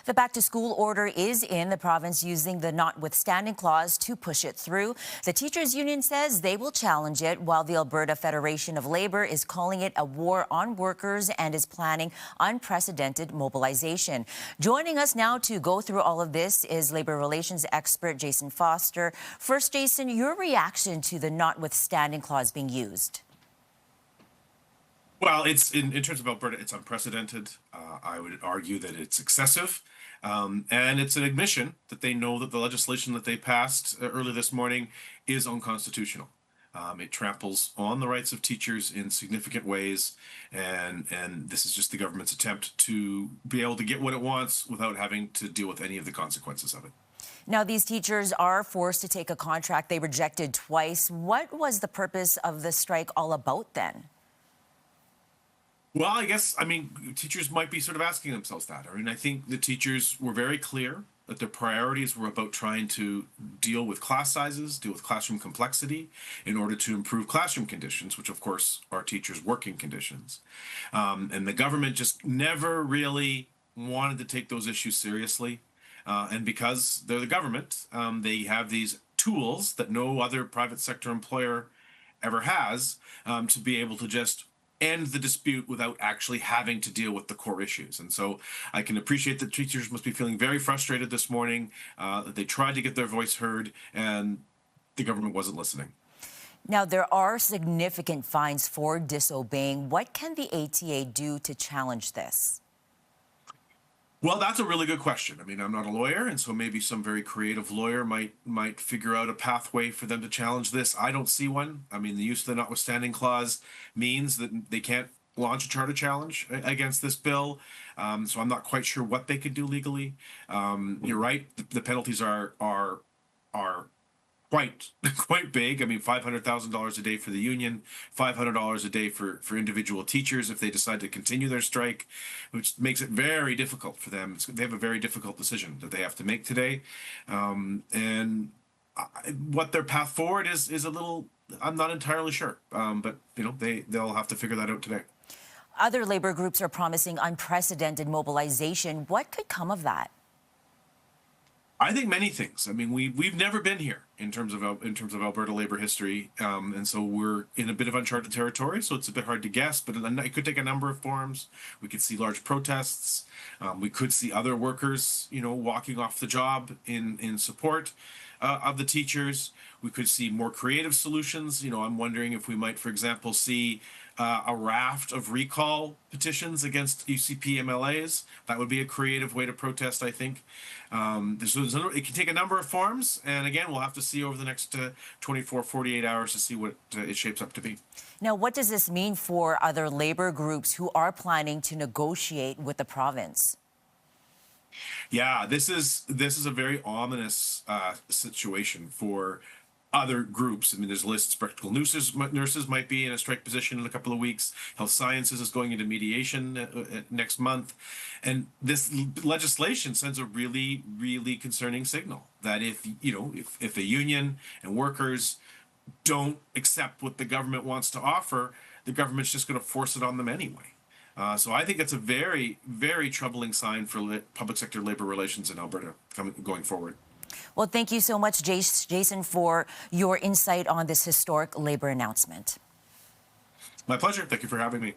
The back-to-school order is in, the province using the notwithstanding clause to push it through. The teachers' union says they will challenge it, while the Alberta Federation of Labour is calling it a war on workers and is planning unprecedented mobilization. Joining us now to go through all of this is Labour relations expert Jason Foster. First, Jason, your reaction to the notwithstanding clause being used? Well, it's in terms of Alberta, it's unprecedented. I would argue that it's excessive. And it's an admission that they know that the legislation that they passed early this morning is unconstitutional. It tramples on the rights of teachers in significant ways, and this is just the government's attempt to be able to get what it wants without having to deal with any of the consequences of it. Now, these teachers are forced to take a contract they rejected twice. What was the purpose of the strike all about then? Well, I mean, teachers might be sort of asking themselves that. I mean, I think the teachers were very clear that their priorities were about trying to deal with class sizes, deal with classroom complexity in order to improve classroom conditions, which of course are teachers' working conditions. And the government just never really wanted to take those issues seriously. And because they're the government, they have these tools that no other private sector employer ever has to be able to just end the dispute without actually having to deal with the core issues. And so I can appreciate that teachers must be feeling very frustrated this morning, that they tried to get their voice heard and the government wasn't listening. Now, there are significant fines for disobeying. What can the ATA do to challenge this? Well, that's a really good question. I mean, I'm not a lawyer, and so maybe some very creative lawyer might figure out a pathway for them to challenge this. I don't see one. I mean, the use of the notwithstanding clause means that they can't launch a charter challenge against this bill. So I'm not quite sure what they could do legally. You're right. The penalties are quite big. I mean, $500,000 a day for the union, $500 a day for individual teachers if they decide to continue their strike, which makes it very difficult for them. They have a very difficult decision that they have to make today. What their path forward is a little, I'm not entirely sure. But, you know, they'll have to figure that out today. Other labor groups are promising unprecedented mobilization. What could come of that? I think many things. I mean, we've never been here in terms of Alberta labor history, and so we're in a bit of uncharted territory. So it's a bit hard to guess, but it could take a number of forms. We could see large protests. We could see other workers, you know, walking off the job in support of the teachers. We could see more creative solutions. You know, I'm wondering if we might, for example, see a raft of recall petitions against UCP MLAs. That would be a creative way to protest, I think. It can take a number of forms, and again, we'll have to see over the next 24, 48 hours to see what it shapes up to be. Now, what does this mean for other labor groups who are planning to negotiate with the province? Yeah, this is a very ominous situation for other groups. I mean, there's lists. Practical nurses might be in a strike position in a couple of weeks. Health sciences is going into mediation next month. And this legislation sends a really, really concerning signal that if a union and workers don't accept what the government wants to offer, the government's just going to force it on them anyway. So I think it's a very, very troubling sign for public sector labor relations in Alberta going forward. Well, thank you so much, Jason, for your insight on this historic labor announcement. My pleasure. Thank you for having me.